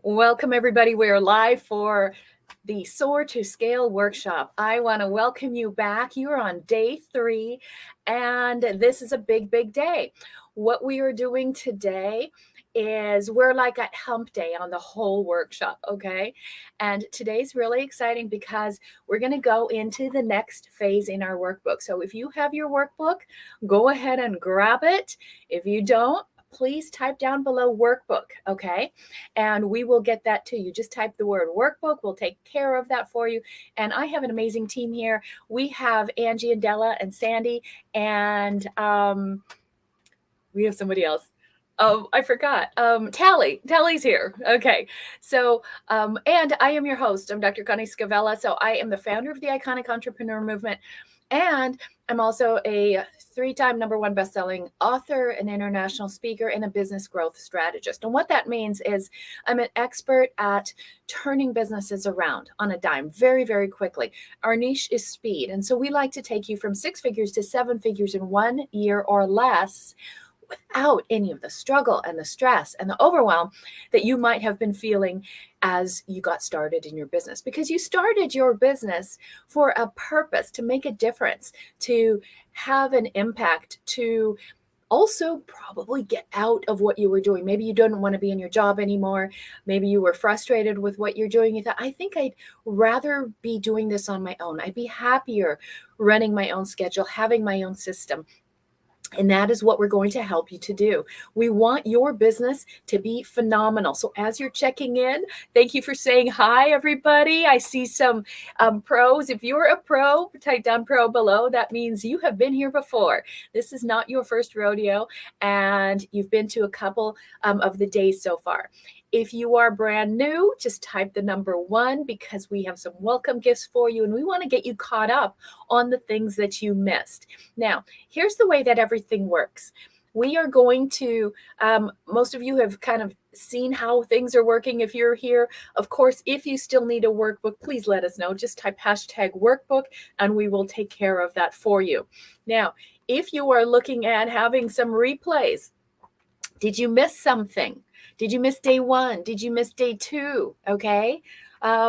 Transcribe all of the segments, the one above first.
Welcome, everybody. We're live for the SOAR to Scale workshop. I want to welcome you back. You're on day 3, and this is a big, big day. What we are doing today is we're like at hump day on the whole workshop, okay? And today's really exciting because we're going to go into the next phase in our workbook. So if you have your workbook, go ahead and grab it. If you don't, please type down below workbook, okay? And we will get that to you. Just type the word workbook. We'll take care of that for you. And I have an amazing team here. We have Angie and Della and Sandy, and we have somebody else. Oh, I forgot. Tally's here. Okay. So, and I am your host. I'm Dr. Connie Scavella. So I am the founder of the Iconic Entrepreneur Movement. And I'm also a 3-time #1 best-selling author, an international speaker, and a business growth strategist. And what that means is I'm an expert at turning businesses around on a dime very, very quickly. Our niche is speed. And so we like to take you from 6 figures to 7 figures in 1 year or less without any of the struggle and the stress and the overwhelm that you might have been feeling as you got started in your business, because you started your business for a purpose, to make a difference, to have an impact, to also probably get out of what you were doing. Maybe you didn't want to be in your job anymore. Maybe you were frustrated with what you're doing. You thought, I think I'd rather be doing this on my own. I'd be happier running my own schedule, having my own system. And that is what we're going to help you to do. We want your business to be phenomenal. So as you're checking in, thank you for saying hi, everybody. I see some pros. If you're a pro, type down pro below. That means you have been here before. This is not your first rodeo, and you've been to a couple of the days so far. If you are brand new, just type the number 1, because we have some welcome gifts for you, and we want to get you caught up on the things that you missed. Now, here's the way that everything works. We are going to, most of you have kind of seen how things are working if you're here. Of course, if you still need a workbook, please let us know. Just type #workbook, and we will take care of that for you. Now, if you are looking at having some replays, did you miss something? Did you miss day 1? Did you miss day 2? Okay.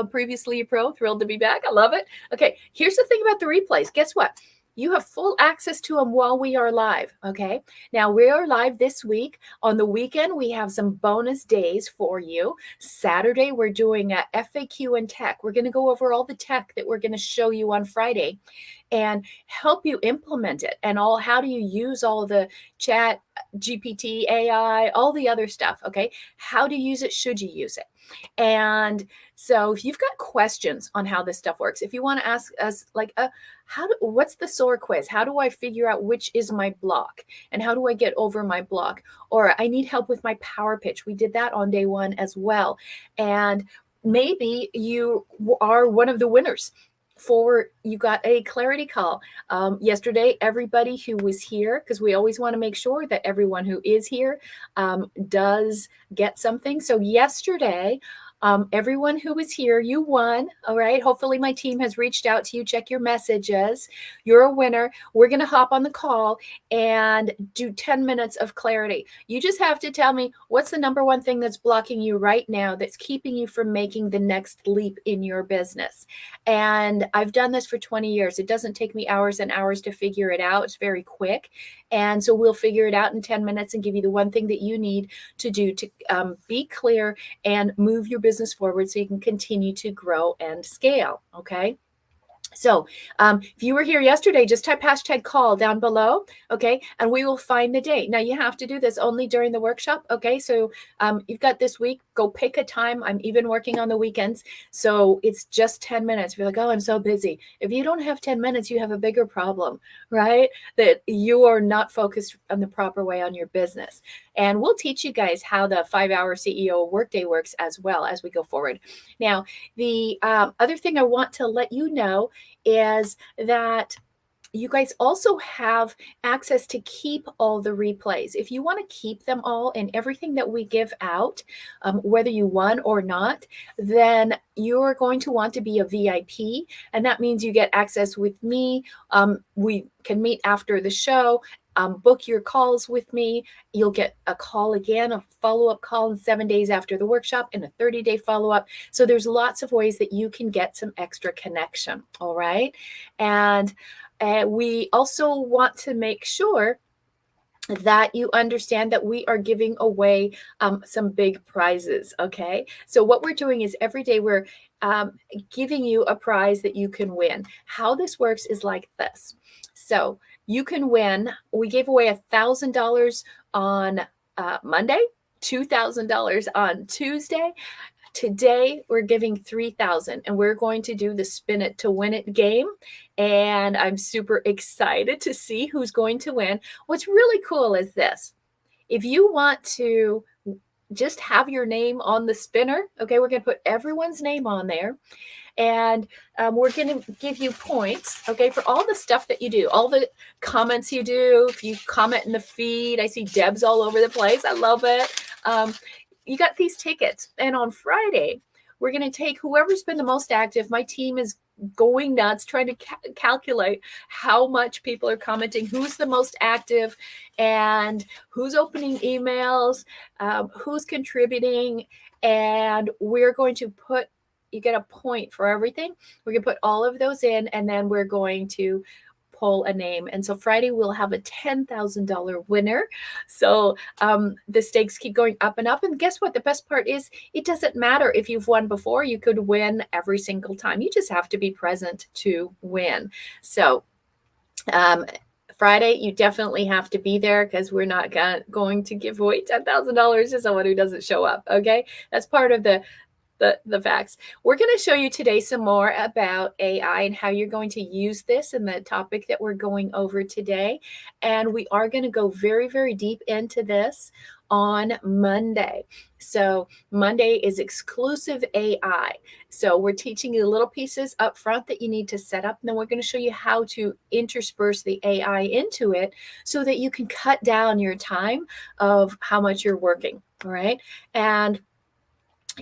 Previously a pro, thrilled to be back. I love it. Okay. Here's the thing about the replays. Guess what? You have full access to them while we are live. Okay. Now we are live this week. On the weekend, we have some bonus days for you. Saturday, we're doing a FAQ and tech. We're going to go over all the tech that we're going to show you on Friday and help you implement it, and how do you use all the chat, GPT, AI, all the other stuff. Okay. How to use it, should you use it? And so if you've got questions on how this stuff works, if you want to ask us like, what's the SOAR quiz? How do I figure out which is my block? And how do I get over my block? Or I need help with my power pitch. We did that on day 1 as well. And maybe you are one of the winners. You got a clarity call yesterday. Everybody who was here, because we always want to make sure that everyone who is here does get something. So yesterday, everyone who was here, you won. All right. Hopefully my team has reached out to you. Check your messages. You're a winner. We're going to hop on the call and do 10 minutes of clarity. You just have to tell me what's the number 1 thing that's blocking you right now, that's keeping you from making the next leap in your business. And I've done this for 20 years. It doesn't take me hours and hours to figure it out. It's very quick. And so we'll figure it out in 10 minutes and give you the one thing that you need to do to be clear and move your business forward so you can continue to grow and scale. Okay. So if you were here yesterday, just type #call down below, okay? And we will find the date. Now, you have to do this only during the workshop, okay? So you've got this week. Go pick a time. I'm even working on the weekends. So it's just 10 minutes. You're like, oh, I'm so busy. If you don't have 10 minutes, you have a bigger problem, right? That you are not focused on the proper way on your business. And we'll teach you guys how the 5-hour CEO workday works as well as we go forward. Now, the other thing I want to let you know is that you guys also have access to keep all the replays. If you want to keep them all and everything that we give out, whether you won or not, then you're going to want to be a VIP. And that means you get access with me. We can meet after the show. book your calls with me. You'll get a call again, a follow-up call in 7 days after the workshop, and a 30-day follow-up. So there's lots of ways that you can get some extra connection. All right. And we also want to make sure that you understand that we are giving away some big prizes. Okay. So what we're doing is every day we're giving you a prize that you can win. How this works is like this. So you can win. We gave away $1,000 on Monday, $2,000 on Tuesday. Today we're giving 3,000, and we're going to do the spin it to win it game. And I'm super excited to see who's going to win. What's really cool is this. If you want to just have your name on the spinner, okay, we're going to put everyone's name on there. And we're going to give you points, okay, for all the stuff that you do, all the comments you do. If you comment in the feed, I see Deb's all over the place. I love it. You got these tickets. And on Friday, we're going to take whoever's been the most active. My team is going nuts trying to calculate how much people are commenting, who's the most active, and who's opening emails, who's contributing. And we're going to put, you get a point for everything. We're going to put all of those in, and then we're going to pull a name. And so Friday we'll have a $10,000 winner. So the stakes keep going up and up. And guess what? The best part is it doesn't matter if you've won before. You could win every single time. You just have to be present to win. So Friday, you definitely have to be there because we're not going to give away $10,000 to someone who doesn't show up. Okay, that's part of the facts. We're going to show you today some more about AI and how you're going to use this in the topic that we're going over today. And we are going to go very, very deep into this on Monday. So Monday is exclusive AI. So we're teaching you the little pieces up front that you need to set up. And then we're going to show you how to intersperse the AI into it so that you can cut down your time of how much you're working. All right. And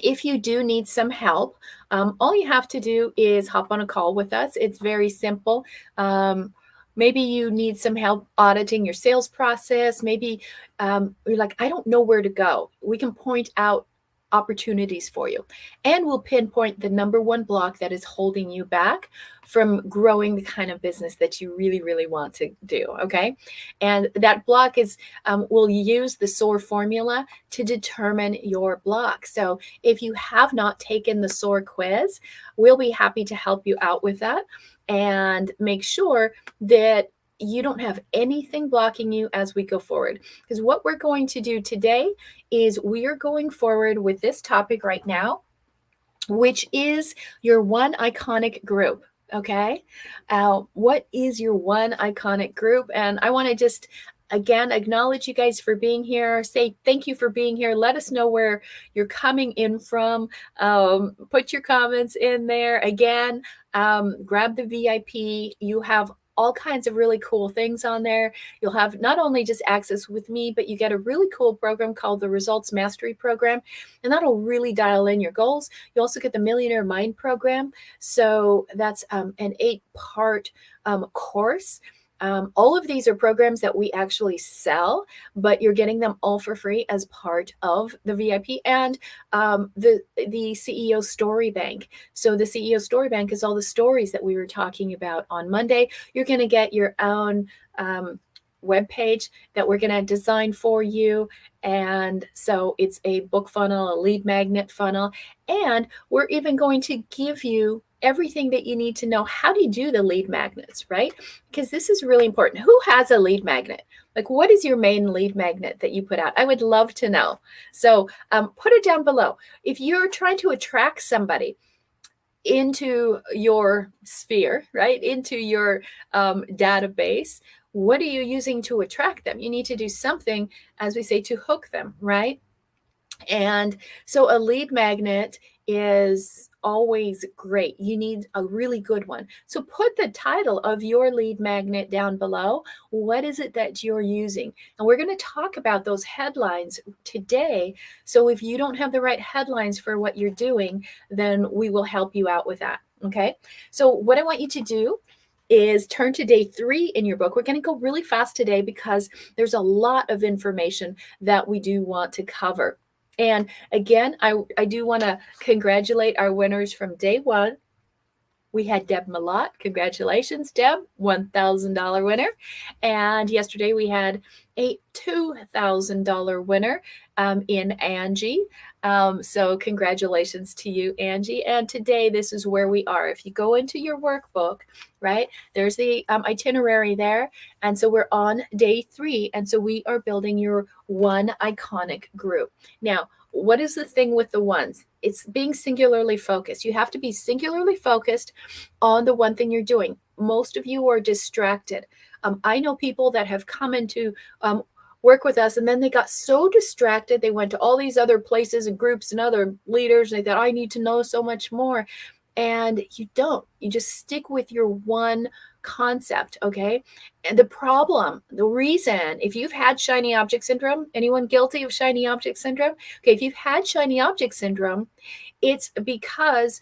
if you do need some help, all you have to do is hop on a call with us. It's very simple. Maybe you need some help auditing your sales process. Maybe you're like, I don't know where to go. We can point out opportunities for you, and we'll pinpoint the number one block that is holding you back from growing the kind of business that you really, really want to do. Okay. And that block is, we'll use the SOAR formula to determine your block. So if you have not taken the SOAR quiz, we'll be happy to help you out with that and make sure that you don't have anything blocking you as we go forward. Because what we're going to do today is we are going forward with this topic right now, which is your one iconic group. Okay. What is your one iconic group? And I want to just again acknowledge you guys for being here. Say thank you for being here. Let us know where you're coming in from. Put your comments in there. Again, grab the VIP. You have all kinds of really cool things on there. You'll have not only just access with me, but you get a really cool program called the Results Mastery Program, and that'll really dial in your goals. You also get the Millionaire Mind Program. So that's an 8-part course. All of these are programs that we actually sell, but you're getting them all for free as part of the VIP and the CEO Story Bank. So the CEO Story Bank is all the stories that we were talking about on Monday. You're going to get your own web page that we're going to design for you. And so it's a book funnel, a lead magnet funnel, and we're even going to give you everything that you need to know. How do you do the lead magnets, right? Because this is really important. Who has a lead magnet? Like, what is your main lead magnet that you put out? I would love to know. So put it down below. If you're trying to attract somebody into your sphere, right, into your database, what are you using to attract them? You need to do something, as we say, to hook them, right? And so a lead magnet is always great. You need a really good one. So put the title of your lead magnet down below. What is it that you're using? And we're going to talk about those headlines today. So if you don't have the right headlines for what you're doing, then we will help you out with that. Okay. So what I want you to do is turn to day 3 in your book. We're going to go really fast today because there's a lot of information that we do want to cover. And again, I do want to congratulate our winners from day 1. We had Deb Malott. Congratulations, Deb, $1,000 winner. And yesterday we had a $2,000 winner in Angie. So congratulations to you, Angie. And today, this is where we are. If you go into your workbook, right, there's the itinerary there. And so we're on day 3. And so we are building your one iconic group. Now, what is the thing with the ones? It's being singularly focused. You have to be singularly focused on the one thing you're doing. Most of you are distracted. I know people that have come into work with us and then they got so distracted. They went to all these other places and groups and other leaders. And they thought, I need to know so much more. And you don't. You just stick with your one concept, okay? And the reason, if you've had shiny object syndrome, anyone guilty of shiny object syndrome? Okay, if you've had shiny object syndrome, it's because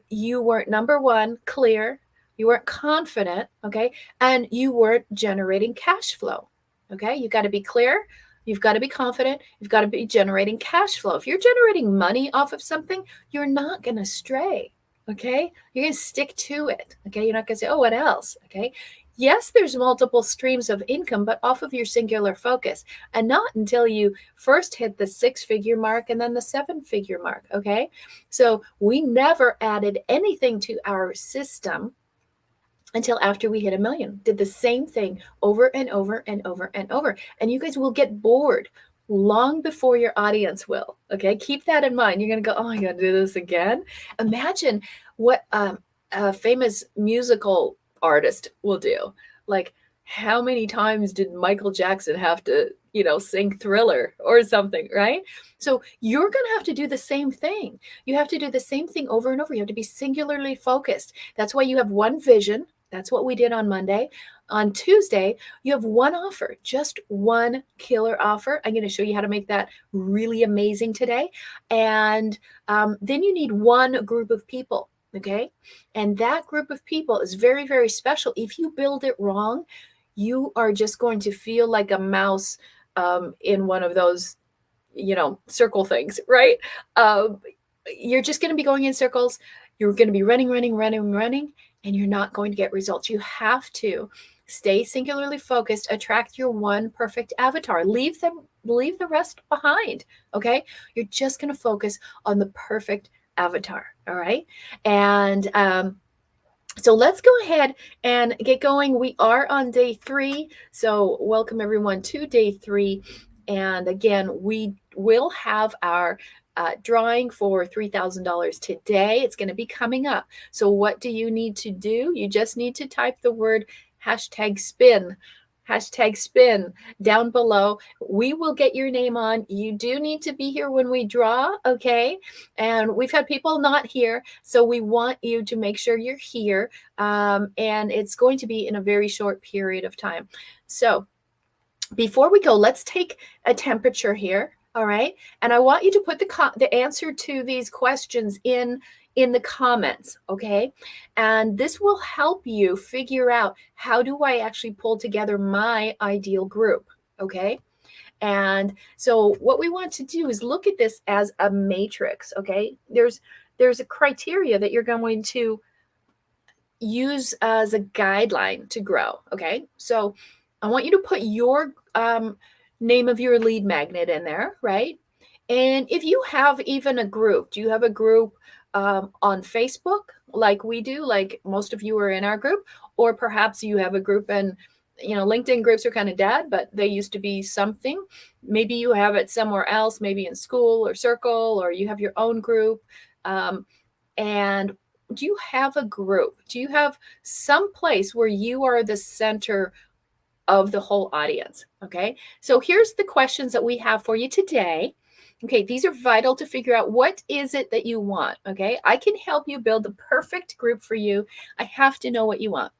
you weren't, number one, clear, you weren't confident, okay, and you weren't generating cash flow, okay? You got to be clear, you've got to be confident, you've got to be generating cash flow. If you're generating money off of something, you're not going to stray. Okay, you're going to stick to it. Okay, you're not going to say, oh, what else? Okay, yes, there's multiple streams of income, but off of your singular focus, and not until you first hit the 6-figure mark and then the 7-figure mark. Okay, so we never added anything to our system until after we hit 1 million. Did the same thing over and over and over and over, and you guys will get bored long before your audience will. Okay, keep that in mind. You're going to go, oh, I got to do this again. Imagine what a famous musical artist will do. Like, how many times did Michael Jackson have to, sing Thriller or something, right? So you're going to have to do the same thing. You have to do the same thing over and over. You have to be singularly focused. That's why you have one vision. That's what we did on Monday. On Tuesday, you have one offer, just one killer offer. I'm going to show you how to make that really amazing today. And then you need one group of people, okay? And that group of people is very, very special. If you build it wrong, you are just going to feel like a mouse in one of those, circle things, right? You're just going to be going in circles. You're going to be running, and you're not going to get results. You have to stay singularly focused, attract your one perfect avatar, leave the rest behind, okay? You're just going to focus on the perfect avatar, all right? And so let's go ahead and get going. We are on day 3, so welcome everyone to day 3. And again, we will have our drawing for $3,000 today. It's going to be coming up. So what do you need to do? You just need to type the word #spin down below. We will get your name on. You do need to be here when we draw, okay? And we've had people not here, so we want you to make sure you're here. And it's going to be in a very short period of time. So before we go, let's take a temperature here. All right. And I want you to put the answer to these questions in the comments. Okay. And this will help you figure out, how do I actually pull together my ideal group? Okay. And so what we want to do is look at this as a matrix. Okay. There's a criteria that you're going to use as a guideline to grow. Okay. So I want you to put your name of your lead magnet in there, right? And if you have even a group, do you have a group on Facebook like we do, like most of you are in our group? Or perhaps you have a group, and LinkedIn groups are kind of dead, but they used to be something. Maybe you have it somewhere else, maybe in school or circle, or you have your own group. And do you have a group? Do you have some place where you are the center of the whole audience? Okay, so here's the questions that we have for you today. Okay, these are vital to figure out, what is it that you want? Okay, I can help you build the perfect group for you. I have to know what you want.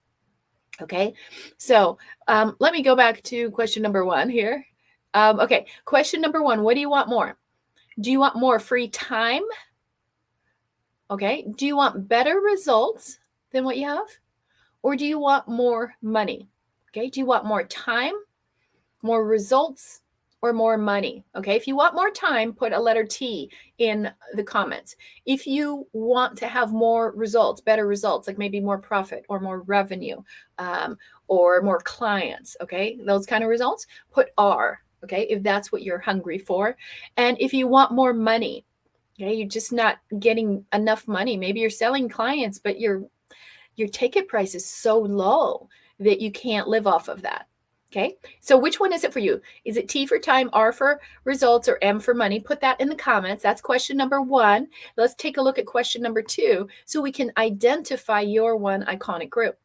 Okay, so let me go back to question number 1 here. Okay, question number 1, what do you want more? Do you want more free time? Okay, do you want better results than what you have? or do you want more money? Okay, do you want more time, more results, or more money? Okay, if you want more time, put a letter T in the comments. If you want to have more results, better results, like maybe more profit or more revenue, or more clients, okay, those kind of results, put R, okay, if that's what you're hungry for. And if you want more money, okay, you're just not getting enough money. Maybe you're selling clients, but your ticket price is so low that you can't live off of that. Okay, so which one is it for you? Is it T for time, R for results, or M for money? Put that in the comments. That's question number 1. Let's take a look at question number 2 so we can identify your one iconic group.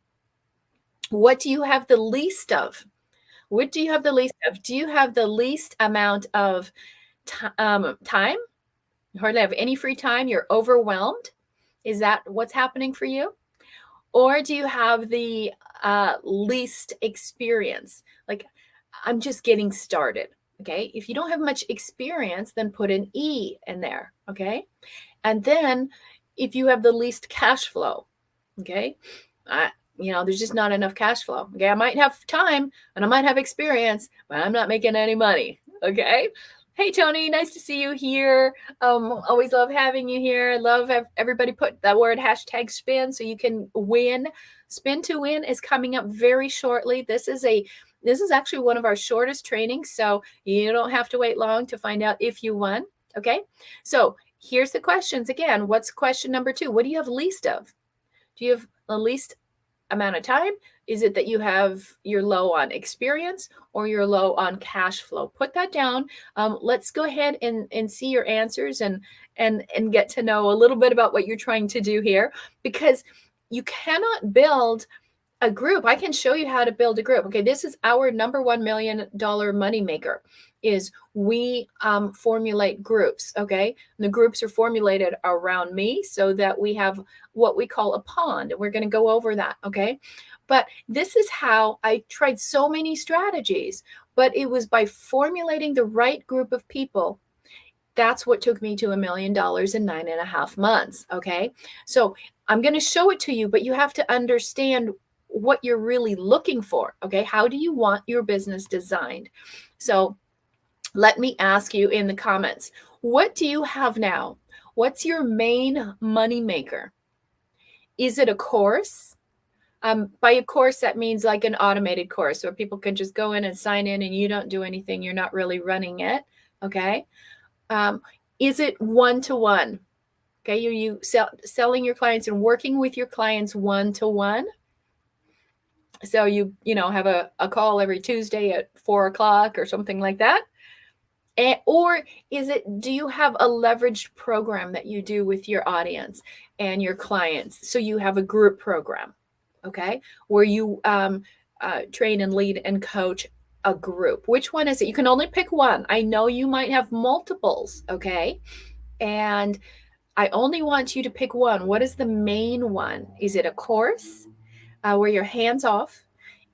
What do you have the least of? What do you have the least of? Do you have the least amount of time? You hardly have any free time. You're overwhelmed. Is that what's happening for you? Or do you have the least experience? Like, I'm just getting started. Okay. If you don't have much experience, then put an E in there. Okay. And then if you have the least cash flow, okay, there's just not enough cash flow. Okay. I might have time and I might have experience, but I'm not making any money. Okay. Hey, Tony, nice to see you here. Always love having you here. I love everybody put that word #spin so you can win. Spin to win is coming up very shortly. This is actually one of our shortest trainings, so you don't have to wait long to find out if you won. Okay, so here's the questions again. What's question number 2? What do you have least of? Do you have the least amount of time? Is it that you're low on experience or you're low on cash flow? Put that down. Let's go ahead and see your answers and get to know a little bit about what you're trying to do here, because you cannot build a group. I can show you how to build a group. Okay, this is our number $1 million money maker. Is we formulate groups. Okay, and the groups are formulated around me so that we have what we call a pond. We're going to go over that. Okay, but this is how I tried so many strategies, but it was by formulating the right group of people. That's what took me to $1 million in 9.5 months. Okay, so I'm going to show it to you, but you have to understand what you're really looking for. Okay, how do you want your business designed? So let me ask you in the comments, what do you have now? What's your main money maker? Is it a course? By a course, that means like an automated course where people can just go in and sign in and you don't do anything. You're not really running it. Okay. Is it one-to-one? Okay. You selling your clients and working with your clients one-to-one. So you have a call every Tuesday at 4:00 or something like that. Or do you have a leveraged program that you do with your audience and your clients? So you have a group program, okay, where you train and lead and coach a group. Which one is it? You can only pick one. I know you might have multiples, okay? And I only want you to pick one. What is the main one? Is it a course where you're hands off?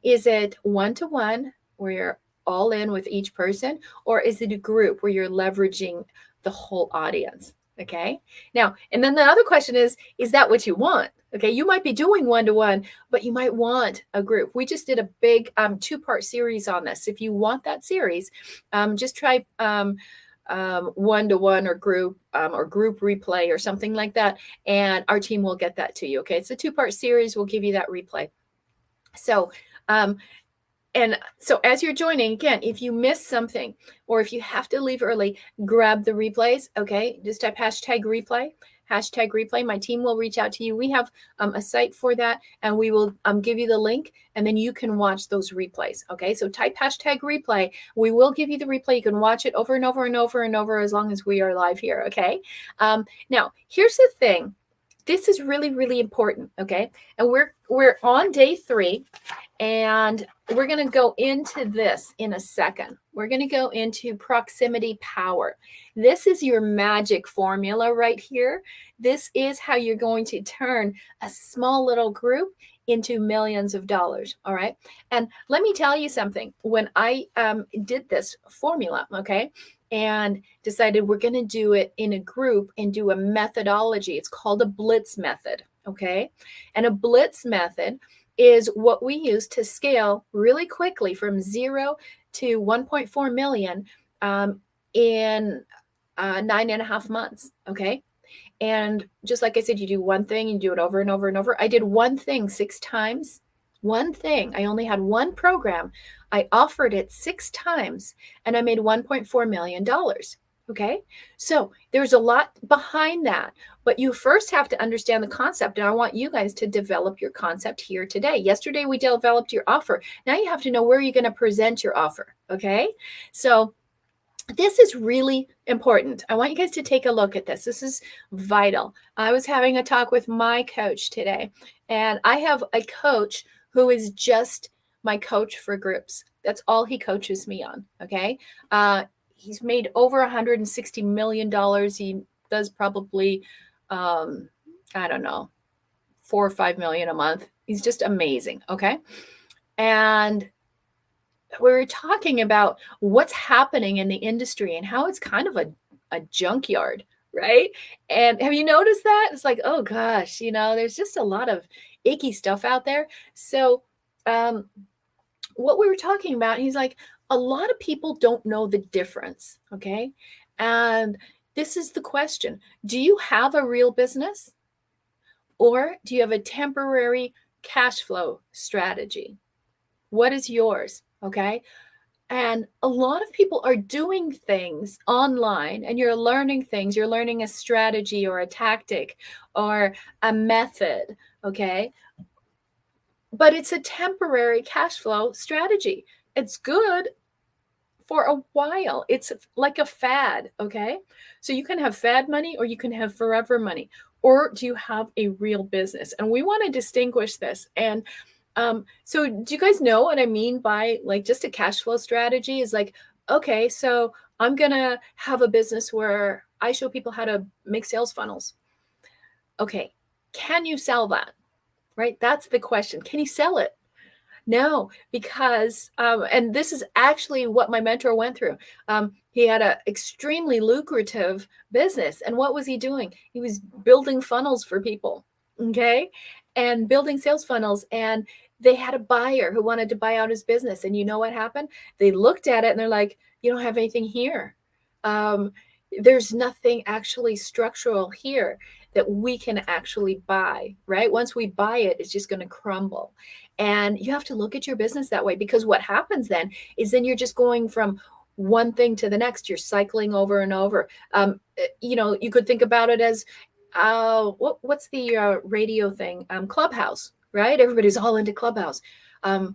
Is it one-to-one where you're all in with each person, or is it a group where you're leveraging the whole audience? Okay. Now, and then the other question is that what you want? Okay. You might be doing one-to-one, but you might want a group. We just did a big 2-part series on this. If you want that series, just try one-to-one or group replay or something like that. And our team will get that to you. Okay. It's a 2-part series. We'll give you that replay. So, and so as you're joining, again, if you miss something or if you have to leave early, grab the replays. Okay. Just type #replay. My team will reach out to you. We have a site for that, and we will give you the link, and then you can watch those replays. Okay. So type #replay. We will give you the replay. You can watch it over and over and over and over as long as we are live here. Okay. Now, here's the thing. This is really, really important. Okay. And we're on day 3. And we're going to go into this in a second. We're going to go into proximity power. This is your magic formula right here. This is how you're going to turn a small little group into millions of dollars. All right. And let me tell you something. When I did this formula, okay, and decided we're going to do it in a group and do a methodology. It's called a blitz method. Okay. And a blitz method is what we use to scale really quickly from 0 to 1.4 million in 9.5 months. Okay. And just like I said, you do one thing, you do it over and over and over. I did one thing 6 times. One thing. I only had one program. I offered it 6 times and I made $1.4 million. Okay. So there's a lot behind that, but you first have to understand the concept. And I want you guys to develop your concept here today. Yesterday, we developed your offer. Now you have to know where you're going to present your offer. Okay. So this is really important. I want you guys to take a look at this. This is vital. I was having a talk with my coach today, and I have a coach who is just my coach for groups. That's all he coaches me on. Okay. He's made over $160 million. He does probably, I don't know, 4 or 5 million a month. He's just amazing. Okay. And we were talking about what's happening in the industry and how it's kind of a junkyard, right? And have you noticed that? It's like, oh gosh, there's just a lot of icky stuff out there. So what we were talking about, he's like, a lot of people don't know the difference, okay? And this is the question. Do you have a real business? Or do you have a temporary cash flow strategy? What is yours? Okay. And a lot of people are doing things online and you're learning things. You're learning a strategy or a tactic or a method. Okay. But it's a temporary cash flow strategy. It's good for a while. It's like a fad. Okay. So you can have fad money or you can have forever money. Or do you have a real business? And we want to distinguish this. And so do you guys know what I mean by like just a cash flow strategy is like, okay, so I'm going to have a business where I show people how to make sales funnels. Okay. Can you sell that? Right? That's the question. Can you sell it? No, because, and this is actually what my mentor went through. He had an extremely lucrative business. And what was he doing? He was building funnels for people. Okay. And building sales funnels. And they had a buyer who wanted to buy out his business. And you know what happened? They looked at it and they're like, you don't have anything here. There's nothing actually structural here that we can actually buy, right? Once we buy it, it's just going to crumble. And you have to look at your business that way, because what happens then is then you're just going from one thing to the next. You're cycling over and over. You could think about it as what's the radio thing? Clubhouse, right? Everybody's all into Clubhouse. And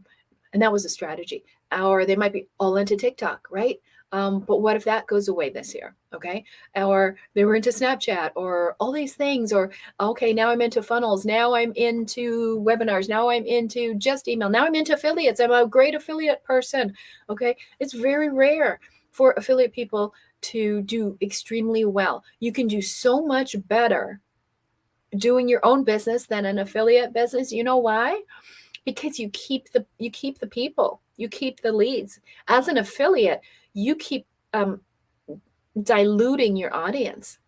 that was a strategy. Or they might be all into TikTok, right? But what if that goes away this year? Okay. Or they were into Snapchat or all these things, or, okay, now I'm into funnels. Now I'm into webinars. Now I'm into just email. Now I'm into affiliates. I'm a great affiliate person. Okay. It's very rare for affiliate people to do extremely well. You can do so much better doing your own business than an affiliate business. You know why? Because you keep the people, you keep the leads. As an affiliate, you keep diluting your audience,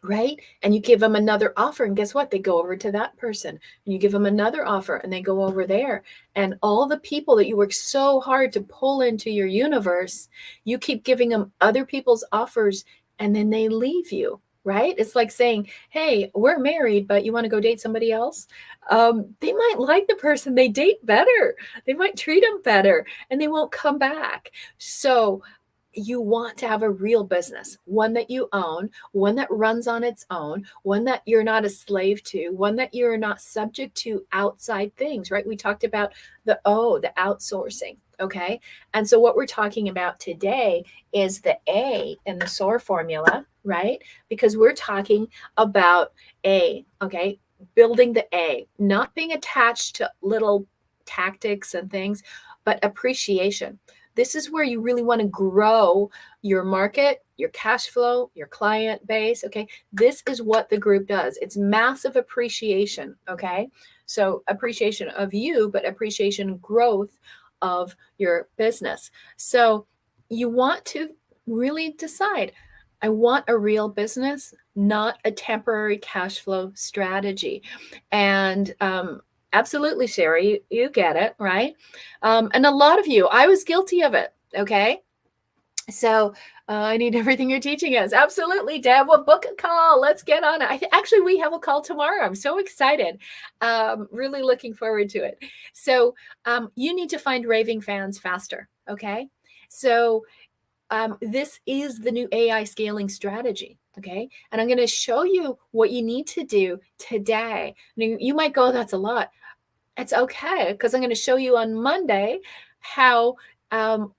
right? And you give them another offer, and guess what? They go over to that person, and you give them another offer, and they go over there. And all the people that you work so hard to pull into your universe, you keep giving them other people's offers, and then they leave you. Right? It's like saying, hey, we're married, but you want to go date somebody else? They might like the person they date better. They might treat them better, and they won't come back. So you want to have a real business, one that you own, one that runs on its own, one that you're not a slave to, one that you're not subject to outside things, right? We talked about the outsourcing. Okay. And so what we're talking about today is the A in the SOAR formula, right? Because we're talking about okay, building the A, not being attached to little tactics and things, but appreciation. This is where you really want to grow your market, your cash flow, your client base. Okay. This is what the group does. It's massive appreciation. Okay. So appreciation of you, but appreciation growth of your business. So you want to really decide, I want a real business, not a temporary cash flow strategy. And Absolutely, Sherry. You get it, right? And a lot of you, I was guilty of it. Okay. So I need everything you're teaching us. Absolutely, Deb. We'll book a call. Let's get on it. Actually, we have a call tomorrow. I'm so excited. Really looking forward to it. So you need to find raving fans faster. Okay. So this is the new AI scaling strategy. Okay. And I'm going to show you what you need to do today. You might go, that's a lot. It's okay, because I'm going to show you on Monday how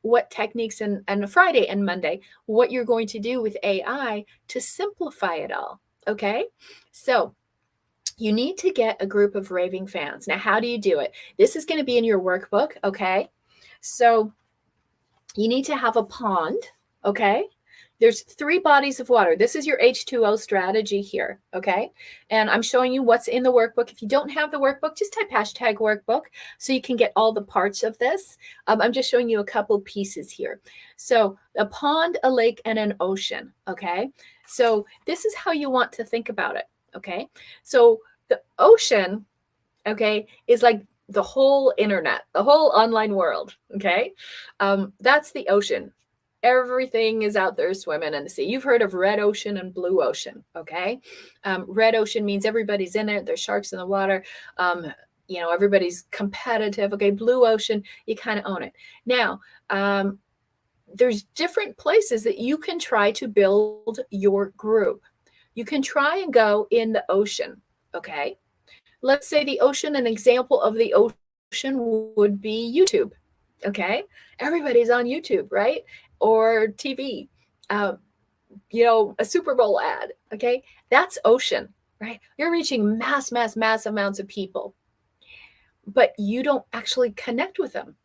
what techniques and Friday and Monday, what you're going to do with AI to simplify it all. Okay. So you need to get a group of raving fans. Now, how do you do it? This is going to be in your workbook. Okay. So you need to have a pond. Okay. There's 3 bodies of water. This is your H2O strategy here, okay? And I'm showing you what's in the workbook. If you don't have the workbook, just type #workbook so you can get all the parts of this. I'm just showing you a couple pieces here. So a pond, a lake, and an ocean, okay? So this is how you want to think about it, okay? So the ocean, okay, is like the whole internet, the whole online world, okay? That's the ocean. Everything is out there swimming in the sea. You've heard of red ocean and blue ocean, okay? Red ocean means everybody's in it. There's sharks in the water. Everybody's competitive. Okay, blue ocean, you kind of own it. Now, there's different places that you can try to build your group. You can try and go in the ocean, okay? Let's say the ocean, an example of the ocean would be YouTube, okay? Everybody's on YouTube, right? Or TV, a Super Bowl ad, okay? That's ocean, right? You're reaching mass amounts of people, but you don't actually connect with them,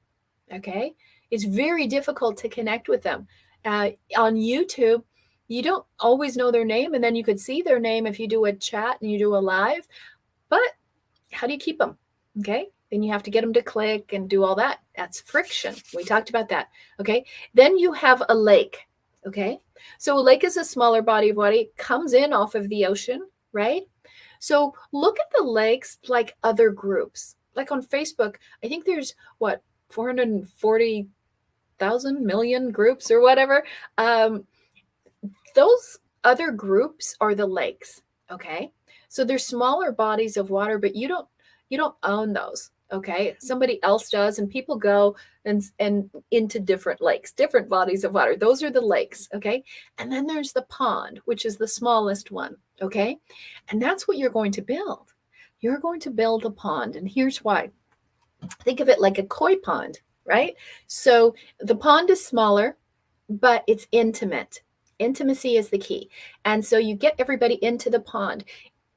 okay? It's very difficult to connect with them. On YouTube, you don't always know their name, and then you could see their name if you do a chat and you do a live, but how do you keep them, okay? Then you have to get them to click and do all that. That's friction. We talked about that. Okay. Then you have a lake. Okay. So a lake is a smaller body of water. It comes in off of the ocean, right? So look at the lakes like other groups. Like on Facebook, I think there's 440,000 million groups or whatever. Those other groups are the lakes. Okay. So they're smaller bodies of water, but you don't own those. Okay, somebody else does, and people go and into different lakes, different bodies of water. Those are the lakes. Okay, and then there's the pond, which is the smallest one. Okay, and that's what you're going to build. You're going to build a pond, and here's why. Think of it like a koi pond, right? So the pond is smaller, but it's intimate. Intimacy is the key, and so you get everybody into the pond.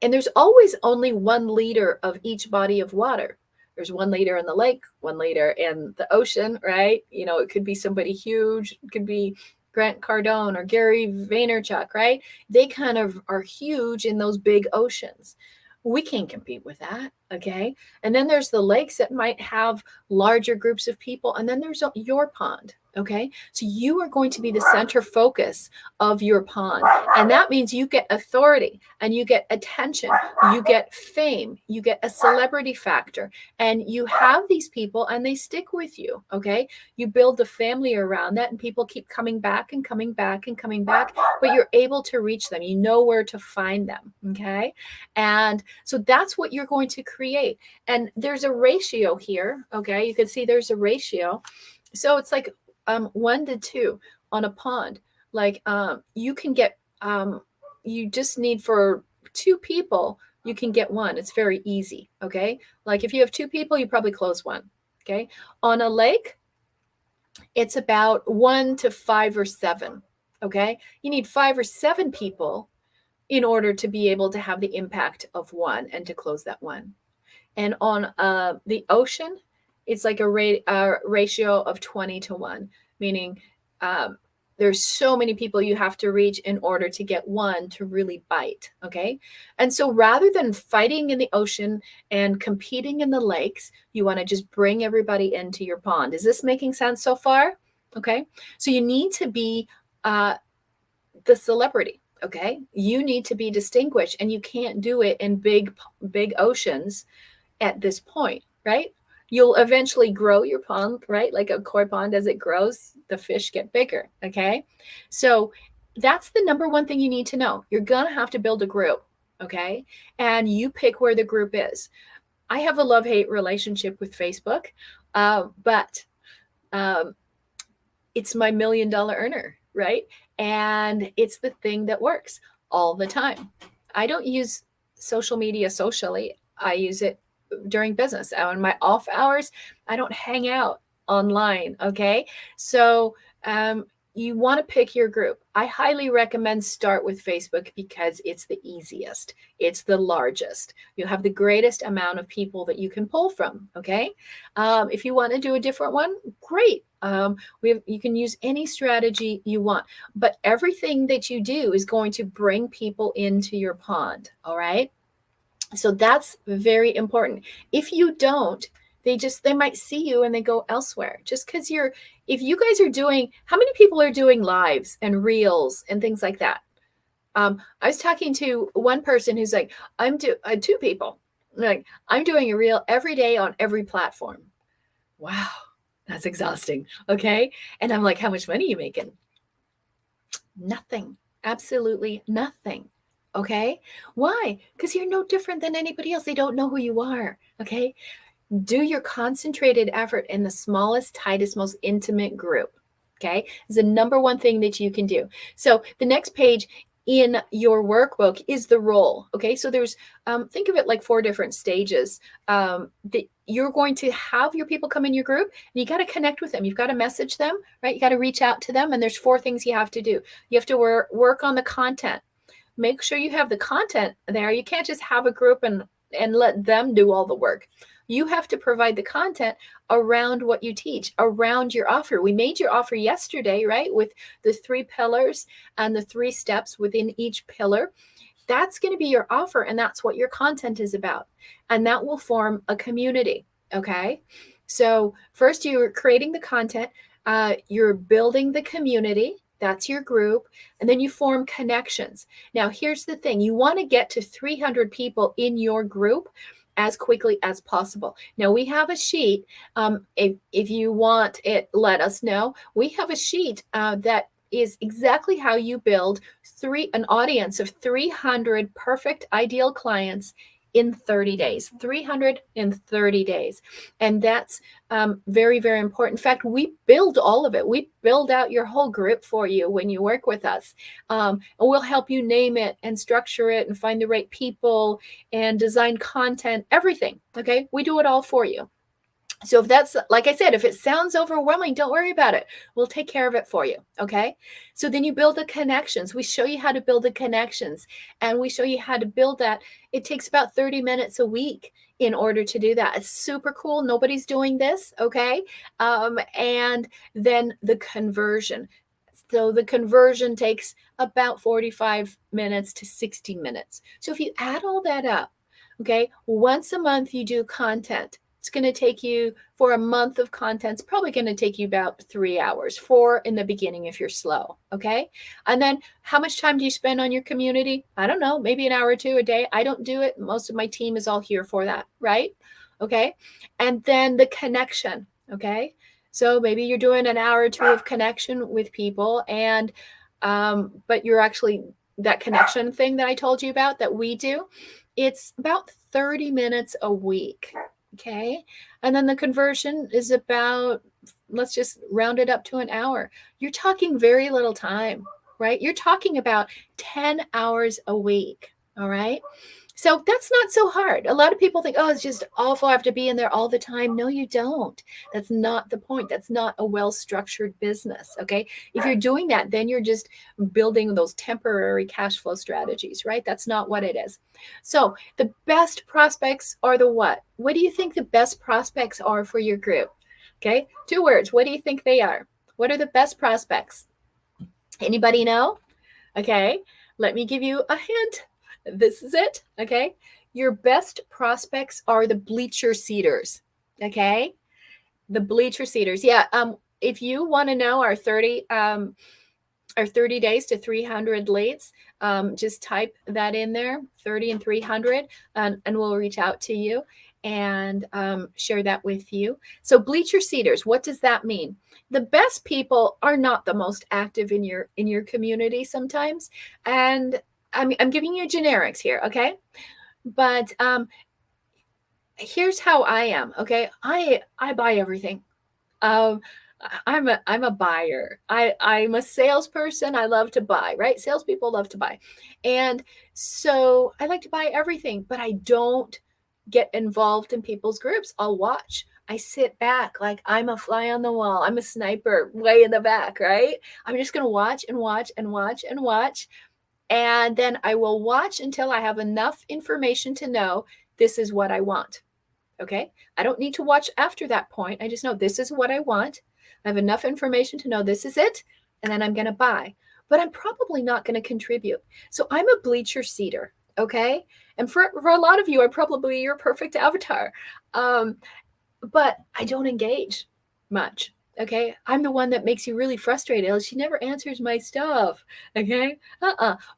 And there's always only one leader of each body of water. There's one leader in the lake, one leader in the ocean, right? It could be somebody huge. It could be Grant Cardone or Gary Vaynerchuk, right? They kind of are huge in those big oceans. We can't compete with that, okay? And then there's the lakes that might have larger groups of people. And then there's your pond, okay? So you are going to be the center focus of your pond. And that means you get authority and you get attention, you get fame, you get a celebrity factor, and you have these people and they stick with you, okay? You build a family around that and people keep coming back and coming back and coming back, but you're able to reach them. You know where to find them, okay? And so that's what you're going to create. And there's a ratio here, okay? You can see there's a ratio. So it's like 1 to 2 on a pond. Like you can get, you just need for 2 people, you can get 1. It's very easy, okay? Like if you have 2 people, you probably close 1, okay? On a lake, it's about 1 to 5 or 7, okay? You need 5 or 7 people in order to be able to have the impact of 1 and to close that 1. And on the ocean, it's like a ratio of 20 to 1, meaning there's so many people you have to reach in order to get 1 to really bite, okay? And so rather than fighting in the ocean and competing in the lakes, you want to just bring everybody into your pond. Is this making sense so far? Okay, so you need to be the celebrity. Okay, you need to be distinguished, and you can't do it in big oceans. at this point, right? You'll eventually grow your pond, right? Like a koi pond, as it grows, the fish get bigger, okay? So that's the number one thing you need to know. You're going to have to build a group, okay? And you pick where the group is. I have a love-hate relationship with Facebook, but it's my $1 million earner, right? And it's the thing that works all the time. I don't use social media socially. I use it during business. On my off hours, I don't hang out online. Okay. So you want to pick your group. I highly recommend start with Facebook because it's the easiest. It's the largest. You have the greatest amount of people that you can pull from. Okay. If you want to do a different one, great. You can use any strategy you want, but everything that you do is going to bring people into your pond. All right. So that's very important. If you don't, they might see you and they go elsewhere. Just because if you guys are doing, how many people are doing lives and reels and things like that? I was talking to one person who's like, two people, like, I'm doing a reel every day on every platform. Wow, that's exhausting. Okay. And I'm like, how much money are you making? Nothing. Absolutely nothing. Okay. Why? Because you're no different than anybody else. They don't know who you are. Okay. Do your concentrated effort in the smallest, tightest, most intimate group. Okay. Is the number one thing that you can do. So the next page in your workbook is the role. Okay. So there's, think of it like 4 different stages that you're going to have your people come in your group, and you got to connect with them. You've got to message them, right? You got to reach out to them. And there's 4 things you have to do. You have to work on the content. Make sure you have the content there. You can't just have a group and let them do all the work. You have to provide the content around what you teach, around your offer. We made your offer yesterday, right? With the 3 pillars and the 3 steps within each pillar. That's going to be your offer, and that's what your content is about. And that will form a community. Okay. So first you're creating the content, you're building the community. That's your group. And then you form connections. Now, here's the thing. You want to get to 300 people in your group as quickly as possible. Now, we have a sheet. If you want it, let us know. We have a sheet that is exactly how you build an audience of 300 perfect ideal clients in 30 days, 300 in 30 days. And that's very, very important. In fact, we build all of it. We build out your whole group for you when you work with us. And we'll help you name it and structure it and find the right people and design content, everything. Okay. We do it all for you. So if that's, like I said, if it sounds overwhelming, don't worry about it. We'll take care of it for you. Okay. So then you build the connections. We show you how to build the connections, and we show you how to build that. It takes about 30 minutes a week in order to do that. It's super cool. Nobody's doing this. Okay. And then the conversion. So the conversion takes about 45 minutes to 60 minutes. So if you add all that up, okay, once a month you do content. It's going to take you, for a month of content, it's probably going to take you about 3 hours, 4 in the beginning if you're slow. Okay. And then how much time do you spend on your community? I don't know, maybe an hour or 2 a day. I don't do it. Most of my team is all here for that. Right. Okay. And then the connection. Okay. So maybe you're doing an hour or 2 of connection with people, and, but you're actually, that connection thing that I told you about that we do, it's about 30 minutes a week. Okay. And then the conversion is about, let's just round it up to an hour. You're talking very little time, right? You're talking about 10 hours a week. All right. So that's not so hard. A lot of people think, oh, it's just awful. I have to be in there all the time. No, you don't. That's not the point. That's not a well-structured business. Okay. If you're doing that, then you're just building those temporary cash flow strategies, right? That's not what it is. So the best prospects are the what? What do you think the best prospects are for your group? Okay. 2 words. What do you think they are? What are the best prospects? Anybody know? Okay. Let me give you a hint. This is it. Okay. Your best prospects are the bleacher seaters. Okay. The bleacher seaters. Yeah. If you want to know our 30 days to 300 leads, just type that in there, 30 and 300, and we'll reach out to you. and share that with you. So bleacher seaters, what does that mean? The best people are not the most active in your community sometimes, and I'm giving you generics here, okay? But here's how I am, okay? I buy everything. Um, I'm a buyer. I'm a salesperson. I love to buy, right? Salespeople love to buy. And so I like to buy everything, but I don't get involved in people's groups. I'll watch. I sit back like I'm a fly on the wall. I'm a sniper way in the back, right? I'm just going to watch and watch and watch and watch. And then I will watch until I have enough information to know this is what I want. Okay. I don't need to watch after that point. I just know this is what I want. I have enough information to know this is it. And then I'm going to buy. But I'm probably not going to contribute. So I'm a bleacher seater. Okay. And for a lot of you, I'm probably your perfect avatar. But I don't engage much. Okay. I'm the one that makes you really frustrated. She never answers my stuff. Okay.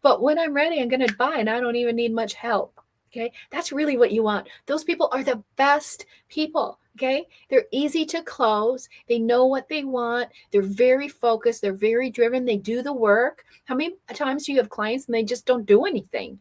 But when I'm ready, I'm going to buy and I don't even need much help. Okay. That's really what you want. Those people are the best people. Okay. They're easy to close. They know what they want. They're very focused. They're very driven. They do the work. How many times do you have clients and they just don't do anything?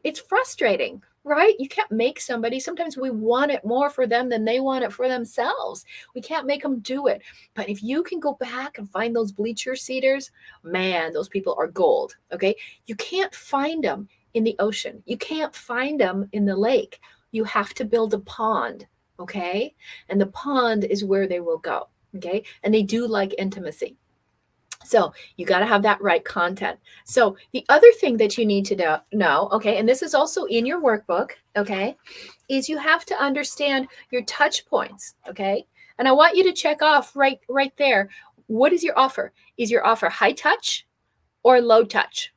It's frustrating, right? You can't make somebody. Sometimes we want it more for them than they want it for themselves. We can't make them do it. But if you can go back and find those bleacher seaters, man, those people are gold. Okay. You can't find them in the ocean. You can't find them in the lake. You have to build a pond. Okay. And the pond is where they will go. Okay. And they do like intimacy. So you got to have that right content. So the other thing that you need to know, okay, and this is also in your workbook, okay, is you have to understand your touch points, okay? And I want you to check off right there. What is your offer? Is your offer high touch or low touch?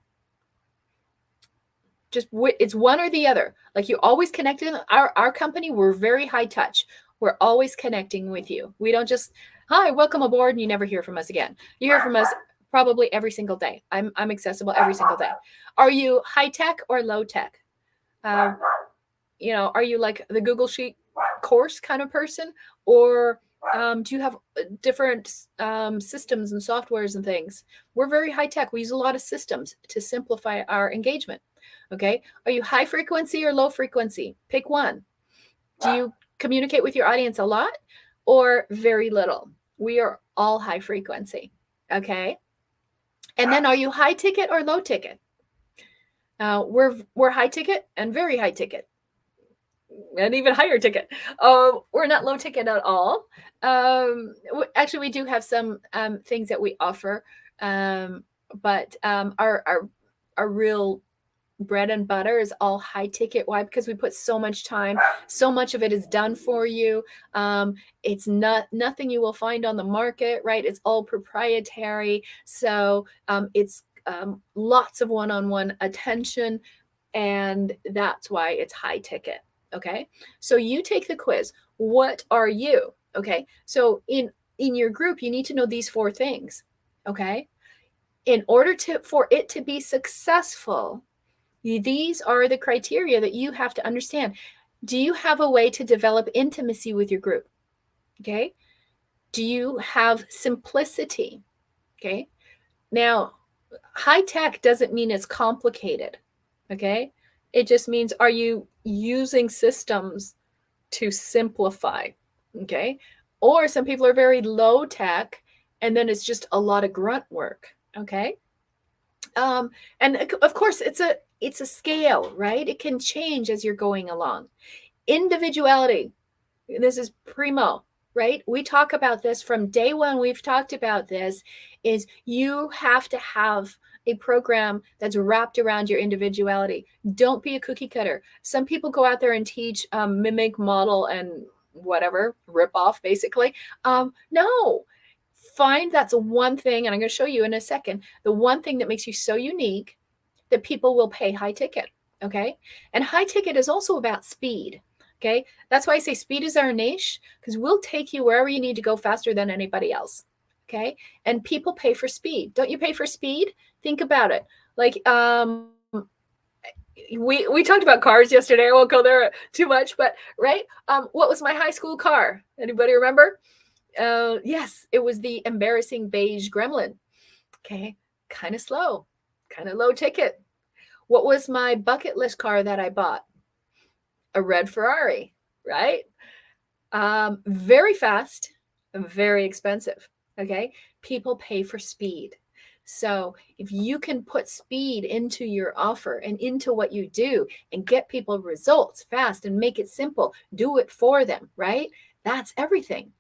Just it's one or the other. Like you always connected. Our company, we're very high touch. We're always connecting with you. We don't just, hi, welcome aboard, and you never hear from us again. You hear from us probably every single day. I'm accessible every single day. Are you high tech or low tech? Are you like the Google Sheet course kind of person, or do you have different systems and softwares and things? We're very high tech. We use a lot of systems to simplify our engagement. Okay. Are you high frequency or low frequency? Pick one. Do you communicate with your audience a lot or very little? We are all high frequency. Okay. And then are you high ticket or low ticket? We're high ticket and very high ticket. And even higher ticket. We're not low ticket at all. Actually, we do have some things that we offer, but our real bread and butter is all high ticket. Why? Because we put so much time, so much of it is done for you. It's nothing you will find on the market, right? It's all proprietary. So it's lots of one-on-one attention, and that's why it's high ticket. Okay. So you take the quiz. What are you? Okay. So in your group, you need to know these 4 things. Okay. In order for it to be successful, these are the criteria that you have to understand. Do you have a way to develop intimacy with your group? Okay. Do you have simplicity? Okay. Now, high tech doesn't mean it's complicated. Okay. It just means, are you using systems to simplify? Okay. Or some people are very low tech and then it's just a lot of grunt work. Okay. And of course it's a scale, right? It can change as you're going along. Individuality. This is primo, right? We talk about this from day one. We've talked about this is you have to have a program that's wrapped around your individuality. Don't be a cookie cutter. Some people go out there and teach, mimic, model, and whatever, rip off basically. No, find that's one thing, and I'm going to show you in a second, the one thing that makes you so unique that people will pay high ticket. Okay. And high ticket is also about speed. Okay. That's why I say speed is our niche, because we'll take you wherever you need to go faster than anybody else. Okay. And people pay for speed. Don't you pay for speed? Think about it. Like, we talked about cars yesterday. I won't go there too much, but right. What was my high school car? Anybody remember? Yes, it was the embarrassing beige Gremlin. Okay, kind of slow, kind of low ticket. What was my bucket list car that I bought? A red Ferrari, right? Very fast, very expensive. Okay, people pay for speed. So if you can put speed into your offer and into what you do and get people results fast and make it simple, do it for them, right? That's everything,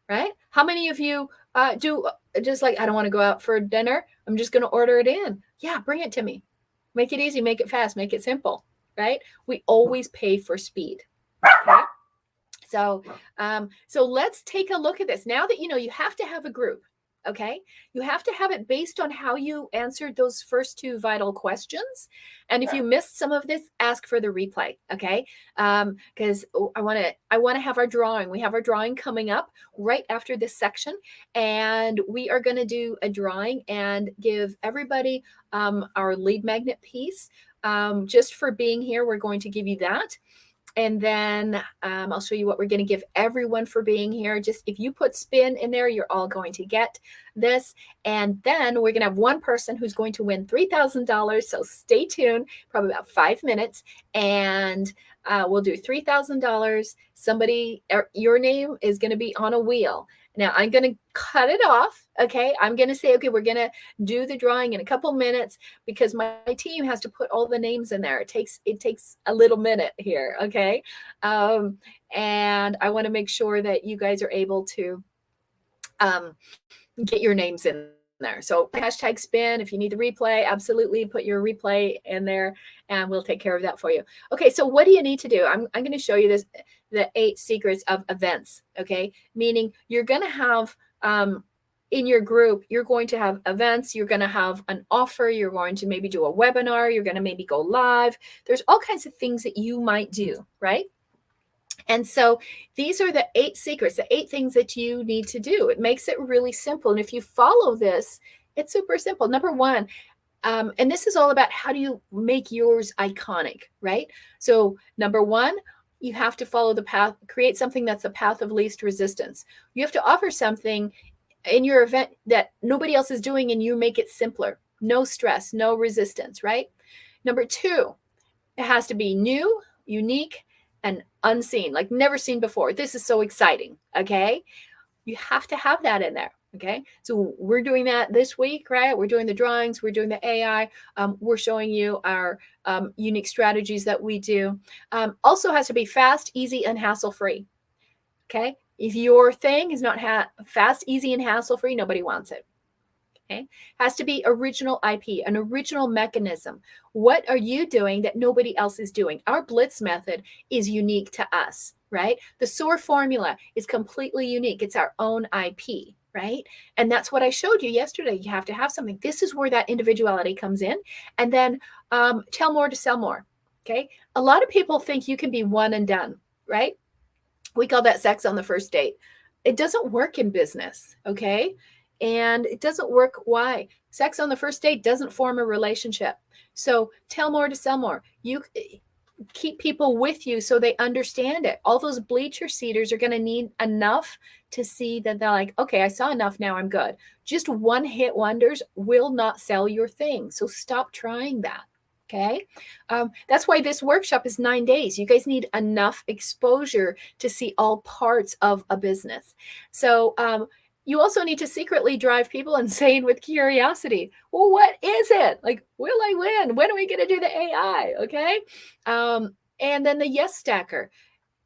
right? How many of you do just like, I don't want to go out for dinner, I'm just going to order it in? Yeah, bring it to me. Make it easy, make it fast, make it simple, right? We always pay for speed. Okay. So let's take a look at this. Now that you know, you have to have a group. Okay. You have to have it based on how you answered those first two vital questions. And if you missed some of this, ask for the replay. Okay. Because I want to have our drawing. We have our drawing coming up right after this section. And we are going to do a drawing and give everybody our lead magnet piece. Just for being here, we're going to give you that. And then I'll show you what we're going to give everyone for being here. Just if you put spin in there, you're all going to get this. And then we're going to have one person who's going to win $3,000. So stay tuned, probably about 5 minutes. And we'll do $3,000. Somebody, your name is going to be on a wheel. Now I'm going to cut it off. Okay. I'm going to say, okay, we're going to do the drawing in a couple minutes because my team has to put all the names in there. It takes a little minute here. Okay. And I want to make sure that you guys are able to get your names in there. So hashtag spin. If you need the replay, absolutely put your replay in there and we'll take care of that for you. Okay. So what do you need to do? I'm going to show you this, the 8 secrets of events. Okay. Meaning you're going to have, in your group, you're going to have events, you're going to have an offer, you're going to maybe do a webinar, you're going to maybe go live. There's all kinds of things that you might do, right? And so these are the 8 secrets, the 8 things that you need to do. It makes it really simple. And if you follow this, it's super simple. Number 1, and this is all about how do you make yours iconic, right? So number 1, you have to follow the path, create something that's a path of least resistance. You have to offer something in your event that nobody else is doing and you make it simpler. No stress, no resistance, right? Number 2, it has to be new, unique, and unseen, like never seen before. This is so exciting, okay? You have to have that in there, okay? So we're doing that this week, right? We're doing the drawings, we're doing the AI. We're showing you our unique strategies that we do. Also has to be fast, easy, and hassle-free, okay? If your thing is not fast, easy, and hassle-free, nobody wants it. Okay. Has to be original IP, an original mechanism. What are you doing that nobody else is doing? Our Blitz method is unique to us, right? The SOAR formula is completely unique. It's our own IP, right? And that's what I showed you yesterday. You have to have something. This is where that individuality comes in. And then tell more to sell more. Okay. A lot of people think you can be one and done, right? We call that sex on the first date. It doesn't work in business, okay? And it doesn't work. Why? Sex on the first date doesn't form a relationship. So tell more to sell more. You keep people with you so they understand it. All those bleacher seaters are going to need enough to see that they're like, okay, I saw enough. Now I'm good. Just one hit wonders will not sell your thing. So stop trying that. Okay. That's why this workshop is 9 days. You guys need enough exposure to see all parts of a business. So you also need to secretly drive people insane with curiosity. Well, what is it? Like, will I win? When are we going to do the AI? Okay. And then the yes stacker.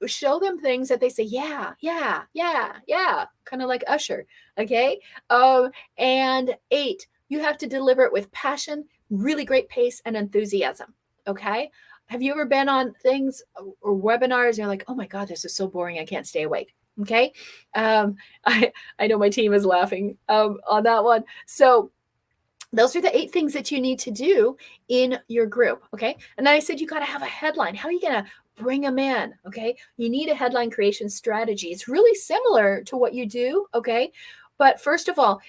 Show them things that they say, yeah, yeah, yeah, yeah. Kind of like Usher. Okay. And 8, you have to deliver it with passion, really great pace and enthusiasm. Okay. Have you ever been on things or webinars and you're like, oh my God, this is so boring. I can't stay awake. Okay. I know my team is laughing on that one. So those are the 8 things that you need to do in your group. Okay. And then I said, you got to have a headline. How are you going to bring them in? Okay. You need a headline creation strategy. It's really similar to what you do. Okay. But first of all,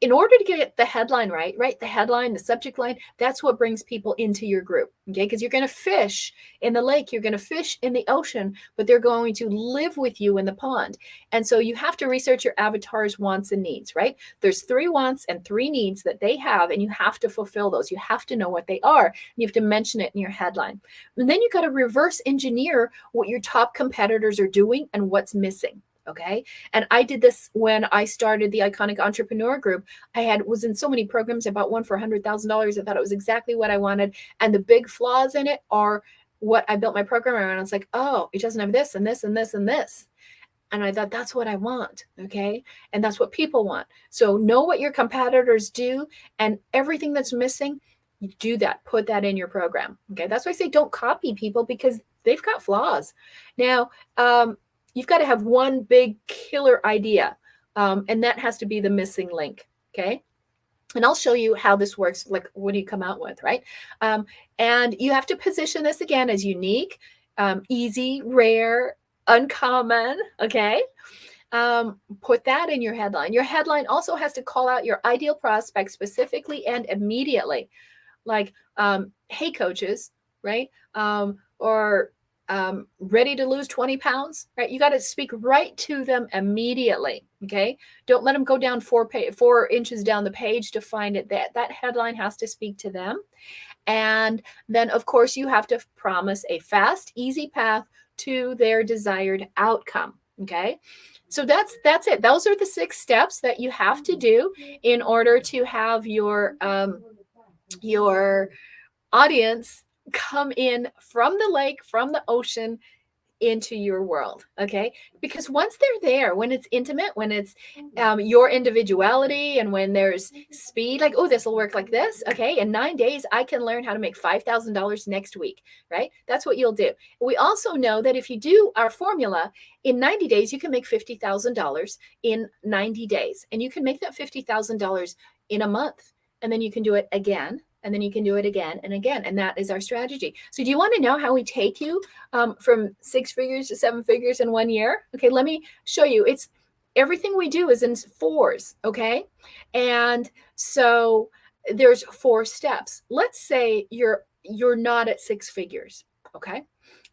in order to get the headline right, the headline, the subject line, that's what brings people into your group, okay? Because you're going to fish in the lake, you're going to fish in the ocean, but they're going to live with you in the pond. And so you have to research your avatar's wants and needs, right? There's 3 wants and 3 needs that they have, and you have to fulfill those. You have to know what they are, and you have to mention it in your headline. And then you got to reverse engineer what your top competitors are doing and what's missing. Okay. And I did this when I started the Iconic Entrepreneur Group. Was in so many programs. I bought one for $100,000. I thought it was exactly what I wanted. And the big flaws in it are what I built my program around. I was like, oh, it doesn't have this and this and this and this. And I thought, that's what I want. Okay. And that's what people want. So know what your competitors do, and everything that's missing, you do that. Put that in your program. Okay. That's why I say don't copy people, because they've got flaws. Now, you've got to have one big killer idea, and that has to be the missing link. Okay. And I'll show you how this works. Like, what do you come out with, right? And you have to position this again as unique, easy, rare, uncommon. Okay. Put that in your headline. Your headline also has to call out your ideal prospect specifically and immediately. Like, hey, coaches, right? Or ready to lose 20 pounds, right? You got to speak right to them immediately. Okay. Don't let them go down 4 inches down the page to find it. That headline has to speak to them. And then, of course, you have to promise a fast, easy path to their desired outcome. Okay. So that's it. Those are the 6 steps that you have to do in order to have your audience come in from the lake, from the ocean, into your world. Okay. Because once they're there, when it's intimate, when it's your individuality, and when there's speed, like, oh, this will work like this. Okay. In 9 days, I can learn how to make $5,000 next week, right? That's what you'll do. We also know that if you do our formula in 90 days, you can make $50,000 in 90 days, and you can make that $50,000 in a month. And then you can do it again. And then you can do it again and again. And that is our strategy. So do you want to know how we take you from 6 figures to 7 figures in 1 year? Okay, let me show you. It's everything we do is in 4s. Okay. And so there's 4 steps. Let's say you're not at 6 figures. Okay.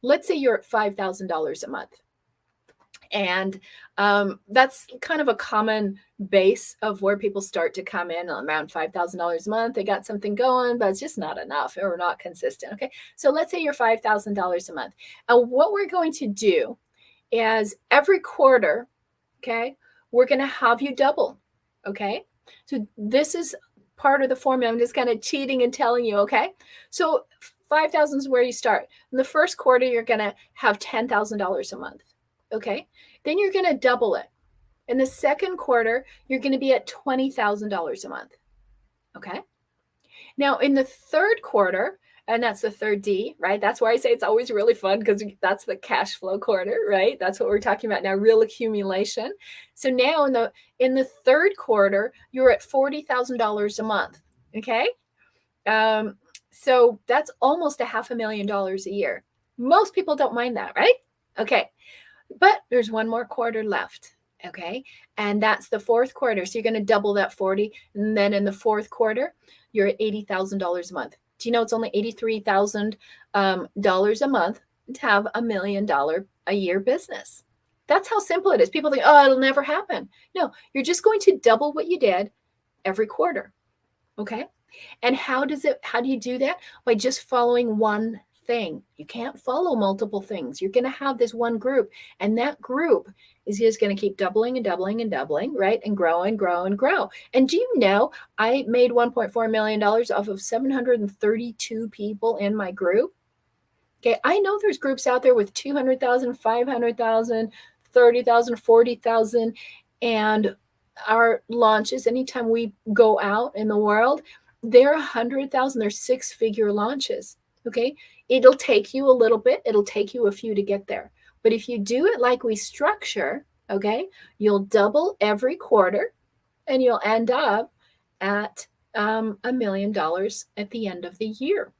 Let's say you're at $5,000 a month. And that's kind of a common base of where people start to come in, around $5,000 a month. They got something going, but it's just not enough, or not consistent. Okay. So let's say you're $5,000 a month. And what we're going to do is every quarter, okay, we're going to have you double. Okay. So this is part of the formula. I'm just kind of cheating and telling you. Okay. So 5,000 is where you start. In the first quarter, you're going to have $10,000 a month. Okay. Then you're going to double it. In the second quarter, you're going to be at $20,000 a month. Okay. Now in the third quarter, and that's the third D, right? That's why I say it's always really fun, because that's the cash flow quarter, right? That's what we're talking about now, real accumulation. So now in the third quarter, you're at $40,000 a month. Okay. So that's almost $500,000 a year. Most people don't mind that, right? Okay. But there's 1 more quarter left. Okay. And that's the fourth quarter. So you're going to double that 40. And then in the fourth quarter, you're at $80,000 a month. Do you know it's only $83,000 a month to have $1 million a year business? That's how simple it is. People think, oh, it'll never happen. No, you're just going to double what you did every quarter. Okay. And how do you do that? By just following one thing. You can't follow multiple things. You're going to have this one group, and that group is just going to keep doubling and doubling and doubling, right? And grow and grow and grow. And do you know, I made $1.4 million off of 732 people in my group. Okay. I know there's groups out there with 200,000, 500,000, 30,000, 40,000. And our launches, anytime we go out in the world, they're 100,000, they're 6-figure launches. Okay. It'll take you a little bit. It'll take you a few to get there. But if you do it like we structure, okay, you'll double every quarter, and you'll end up at $1 million at the end of the year.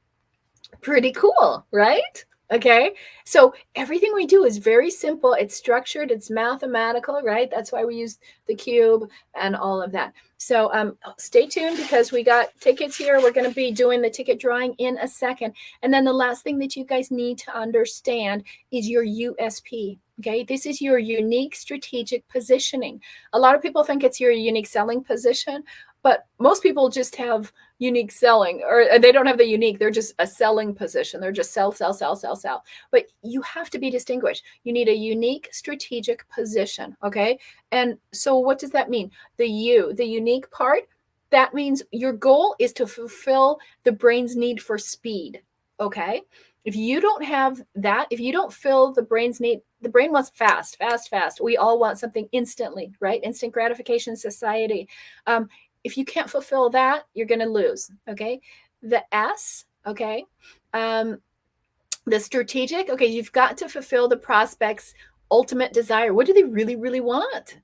Pretty cool, right? Okay. So everything we do is very simple. It's structured, it's mathematical, right? That's why we use the cube and all of that. So stay tuned because we got tickets here. We're going to be doing the ticket drawing in a second. And then the last thing that you guys need to understand is your USP. Okay. This is your unique strategic positioning. A lot of people think it's your unique selling position, but most people just have unique selling, or they don't have the unique, they're just a selling position. They're just sell, sell, sell, sell, sell. But you have to be distinguished. You need a unique strategic position. Okay. And so what does that mean? The unique part, that means your goal is to fulfill the brain's need for speed. Okay. If you don't have that, if you don't fill the brain's need, the brain wants fast, fast, fast. We all want something instantly, right? Instant gratification society. If you can't fulfill that, you're going to lose. Okay. The S, okay. The strategic, okay, you've got to fulfill the prospect's ultimate desire. What do they really, really want?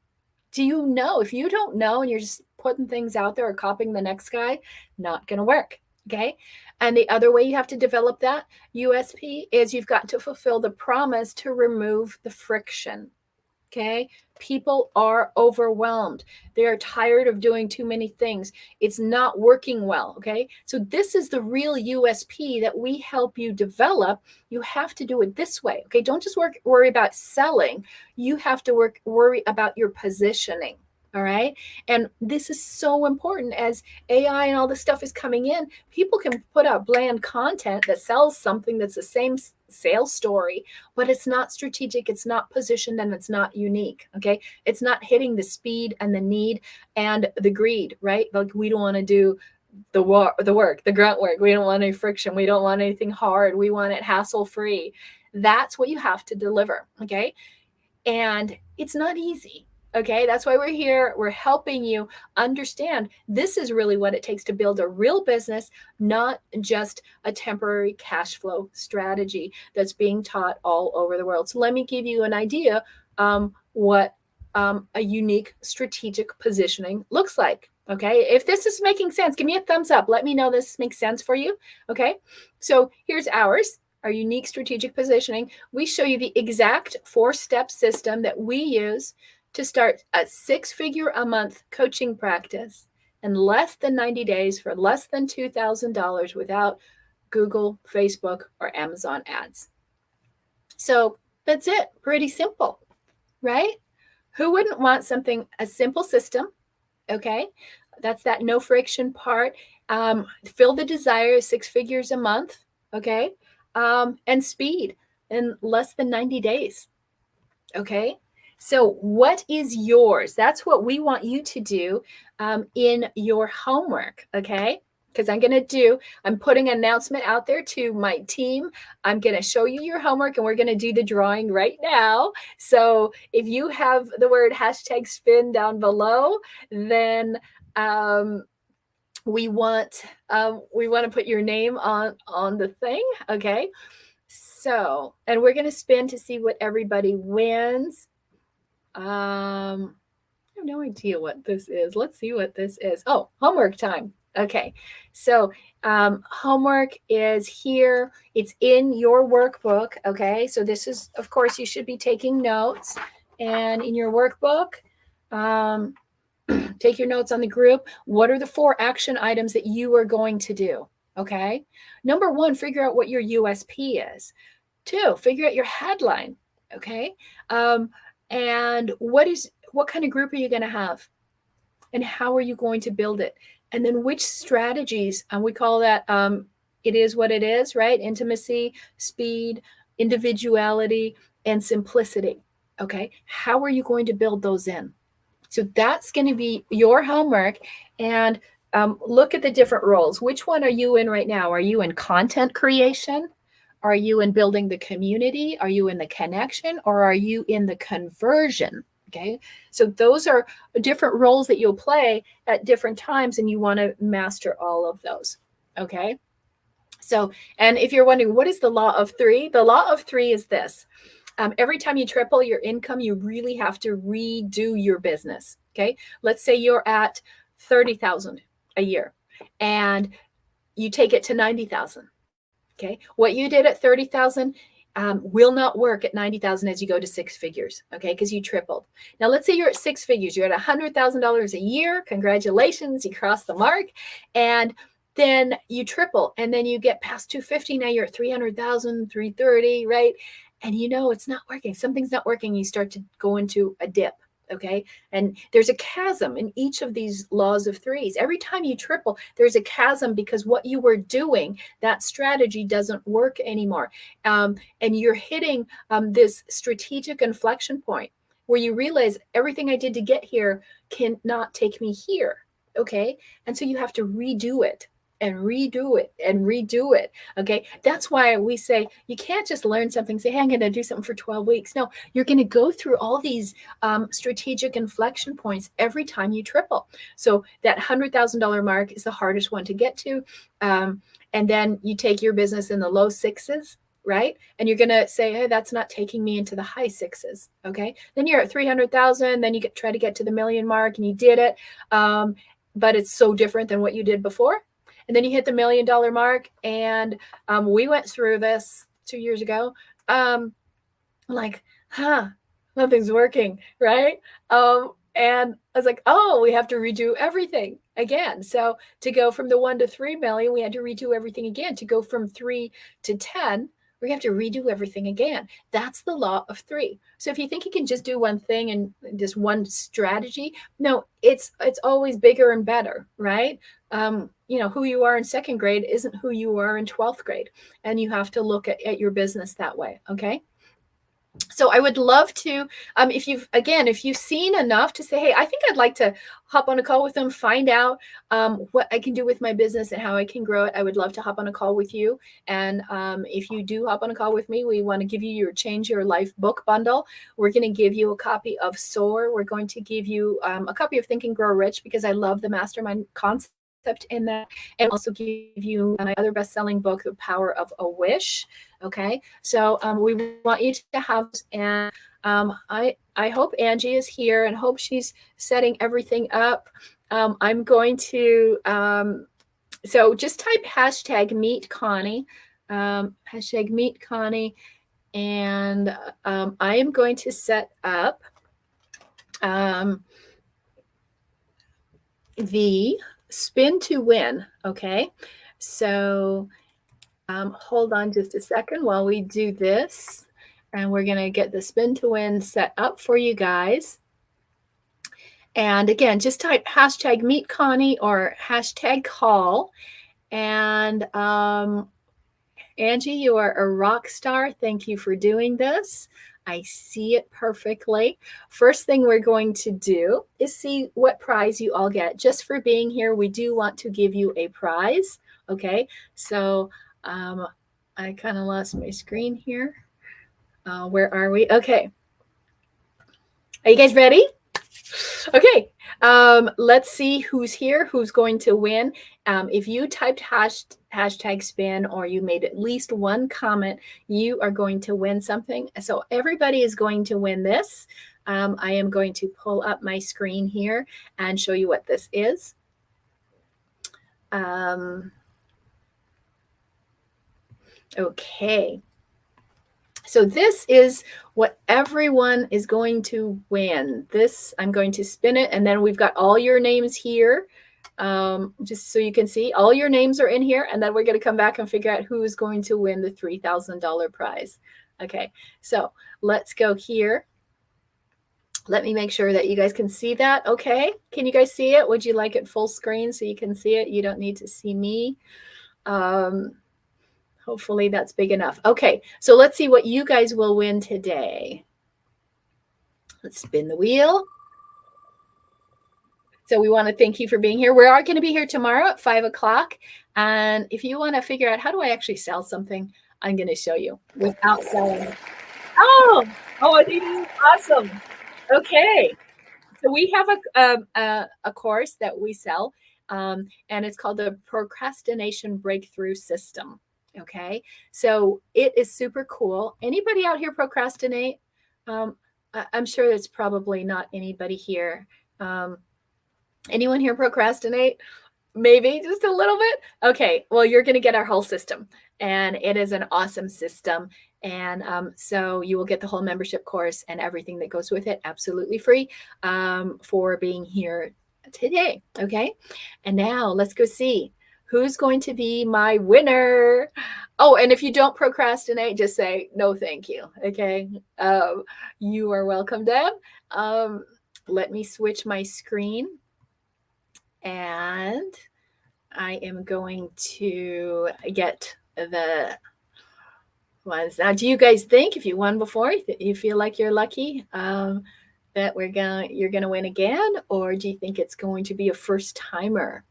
Do you know? If you don't know and you're just putting things out there or copying the next guy, not going to work. Okay. And the other way you have to develop that USP is you've got to fulfill the promise to remove the friction. Okay. People are overwhelmed. They are tired of doing too many things. It's not working well. Okay. So, this is the real USP that we help you develop. You have to do it this way. Okay. Don't just worry about selling. You have to worry about your positioning. All right. And this is so important as AI and all this stuff is coming in. People can put out bland content that sells something that's the same sales story, but it's not strategic, it's not positioned, and it's not unique. Okay. It's not hitting the speed and the need and the greed, right? Like we don't want to do the work, the grunt work. We don't want any friction. We don't want anything hard. We want it hassle free. That's what you have to deliver. Okay. And it's not easy. Okay, that's why we're here. We're helping you understand this is really what it takes to build a real business, not just a temporary cash flow strategy that's being taught all over the world. So let me give you an idea what a unique strategic positioning looks like. Okay, if this is making sense, give me a thumbs up. Let me know this makes sense for you. Okay, so here's ours. Our unique strategic positioning. We show you the exact 4-step system that we use to start a 6-figure a month coaching practice in less than 90 days for less than $2,000 without Google, Facebook, or Amazon ads. So that's it. Pretty simple, right? Who wouldn't want something, a simple system? Okay. That's that no friction part. Fill the desire, 6 figures a month. Okay. And speed in less than 90 days. Okay. So what is yours? That's what we want you to do in your homework. Okay. Because I'm putting an announcement out there to my team. I'm going to show you your homework and we're going to do the drawing right now. So if you have the word #spin down below, then we want to put your name on the thing. Okay. So, and we're going to spin to see what everybody wins. I have no idea what this is. Let's see what this is. Oh, homework time. Okay. So, homework is here. It's in your workbook. Okay. So this is, of course, you should be taking notes, and in your workbook, take your notes on the group. What are the 4 action items that you are going to do? Okay. Number 1, figure out what your USP is. 2, figure out your headline. Okay. And what kind of group are you going to have? And how are you going to build it? And then which strategies, and we call that it is what it is, right? Intimacy, speed, individuality, and simplicity. Okay. How are you going to build those in? So that's going to be your homework. And look at the different roles. Which one are you in right now? Are you in content creation? Are you in building the community? Are you in the connection? Or are you in the conversion? Okay. So those are different roles that you'll play at different times, and you want to master all of those. Okay. So, and if you're wondering, what is the law of 3? The law of 3 is this. Every time you triple your income, you really have to redo your business. Okay. Let's say you're at 30,000 a year and you take it to 90,000. Okay. What you did at 30,000, will not work at 90,000 as you go to six figures, okay? Because you tripled. Now, let's say you're at six figures. You're at $100,000 a year. Congratulations, you crossed the mark. And then you triple, and then you get past 250. Now you're at 300,000, 330, right? And you know it's not working. Something's not working. You start to go into a dip. Okay. And there's a chasm in each of these laws of threes. Every time you triple, there's a chasm because what you were doing, that strategy doesn't work anymore. And you're hitting this strategic inflection point where you realize everything I did to get here cannot take me here. Okay. And so you have to redo it and redo it and redo it. Okay. That's why we say you can't just learn something, say, hey, I'm going to do something for 12 weeks. No, you're going to go through all these strategic inflection points every time you triple. So that $100,000 mark is the hardest one to get to. And then you take your business in the low sixes, right? And you're going to say, hey, that's not taking me into the high sixes. Okay. Then you're at 300,000. Then you try to get to the million mark and you did it. But it's so different than what you did before. And then you hit the $1 million mark. And we went through this 2 years ago. Like, nothing's working, right? And I was like, oh, we have to redo everything again. So to go from the 1 to 3 million, we had to redo everything again. To go from 3 to 10, we have to redo everything again. That's the law of three. So if you think you can just do one thing and just one strategy, no, it's always bigger and better, right? Who you are in second grade isn't who you are in 12th grade. And you have to look at your business that way. Okay. So I would love to, if you've seen enough to say, hey, I think I'd like to hop on a call with them, find out what I can do with my business and how I can grow it. I would love to hop on a call with you. And if you do hop on a call with me, we want to give you your Change Your Life book bundle. We're going to give you a copy of SOAR. We're going to give you a copy of Think and Grow Rich because I love the mastermind concept in that, and also give you my other best-selling book, The Power of a Wish. Okay, so we want you to have, and I hope Angie is here and hope she's setting everything up. I'm going to so just type hashtag meet Connie, hashtag meet Connie, and I am going to set up the spin to win. Okay, so hold on just a second while we do this, and we're going to get the spin to win set up for you guys. And again, just type hashtag meet Connie or hashtag call. And Angie, you are a rock star. Thank you for doing this. I see it perfectly. First thing we're going to do is see what prize you all get. Just for being here, we do want to give you a prize. Okay, so I kind of lost my screen here. Where are we? Okay. Are you guys ready? Okay. Let's see who's here, who's going to win. If you typed hashtag spin or you made at least one comment, you are going to win something. So everybody is going to win this. I am going to pull up my screen here and show you what this is. Okay. So this is what everyone is going to win. This, I'm going to spin it, and then we've got all your names here. Just so you can see, all your names are in here, and then we're going to come back and figure out who is going to win the $3,000 prize. Okay, so let's go here. Let me make sure that you guys can see that. Okay, can you guys see it? Would you like it full screen so you can see it? You don't need to see me. Hopefully that's big enough. Okay, so let's see what you guys will win today. Let's spin the wheel. So we want to thank you for being here. We are going to be here tomorrow at 5 o'clock. And if you want to figure out how do I actually sell something, I'm going to show you without selling. Oh, I think this is awesome. Okay, so we have a course that we sell, and it's called the Procrastination Breakthrough System. Okay, so it is super cool. Anybody out here procrastinate? I'm sure it's probably not anybody here. Anyone here procrastinate? Maybe just a little bit. Okay, well, you're going to get our whole system. And it is an awesome system. And so you will get the whole membership course and everything that goes with it absolutely free for being here today. Okay. And now let's go see who's going to be my winner. Oh, and if you don't procrastinate, just say no, thank you. Okay. You are welcome, Deb. Let me switch my screen, and I am going to get the ones. Now, do you guys think if you won before, you feel like you're lucky that you're gonna win again, or do you think it's going to be a first timer?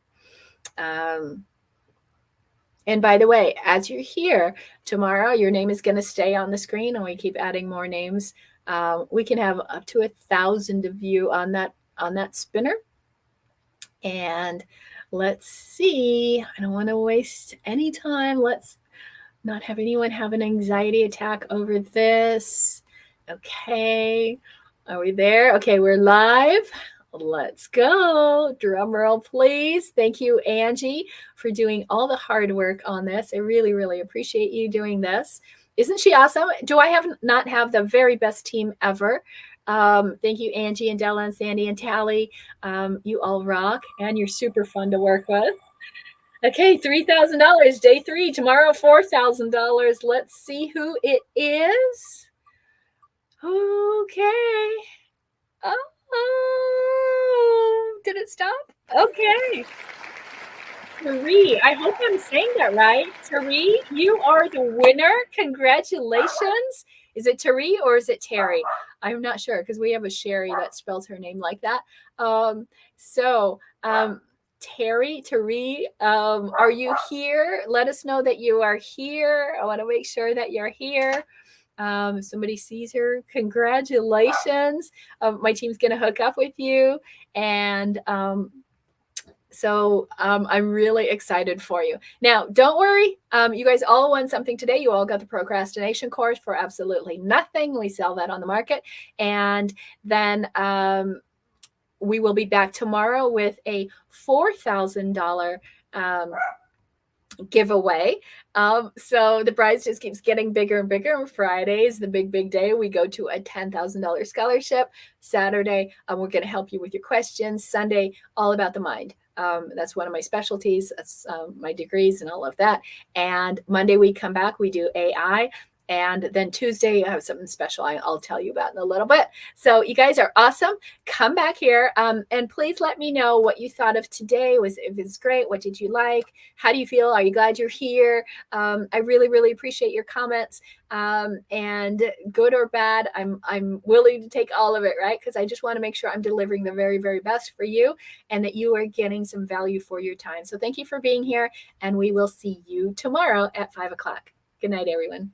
And by the way, as you're here tomorrow, your name is going to stay on the screen, and we keep adding more names. We can have up to 1,000 of you on that spinner. And let's see. I don't want to waste any time. Let's not have anyone have an anxiety attack over this. Okay. Are we there? Okay, we're live. Let's go. Drum roll, please. Thank you, Angie, for doing all the hard work on this. I really, really appreciate you doing this. Isn't she awesome? Do I not have the very best team ever? Thank you, Angie and Della and Sandy and Tally. You all rock, and you're super fun to work with. Okay, $3,000, day 3. Tomorrow, $4,000. Let's see who it is. Okay. Oh, did it stop? Okay. Tari, I hope I'm saying that right. Tari, you are the winner. Congratulations. Is it Tari or is it Terry? I'm not sure because we have a Sherry that spells her name like that. Tari, are you here? Let us know that you are here. I want to make sure that you're here. If somebody sees her, congratulations. My team's going to hook up with you. And so I'm really excited for you. Now, don't worry. You guys all won something today. You all got the procrastination course for absolutely nothing. We sell that on the market. And then we will be back tomorrow with a $4,000 giveaway. So the prize just keeps getting bigger and bigger. Friday is the big day. We go to a $10,000 scholarship. Saturday, we're going to help you with your questions. Sunday, all about the mind. That's one of my specialties. That's my degrees and all of that. And Monday we come back, we do AI. And then Tuesday, I have something special I'll tell you about in a little bit. So you guys are awesome. Come back here and please let me know what you thought of today. If it's great, what did you like? How do you feel? Are you glad you're here? I really, really appreciate your comments. And good or bad, I'm willing to take all of it, right? Because I just want to make sure I'm delivering the very, very best for you and that you are getting some value for your time. So thank you for being here, and we will see you tomorrow at 5 o'clock. Good night, everyone.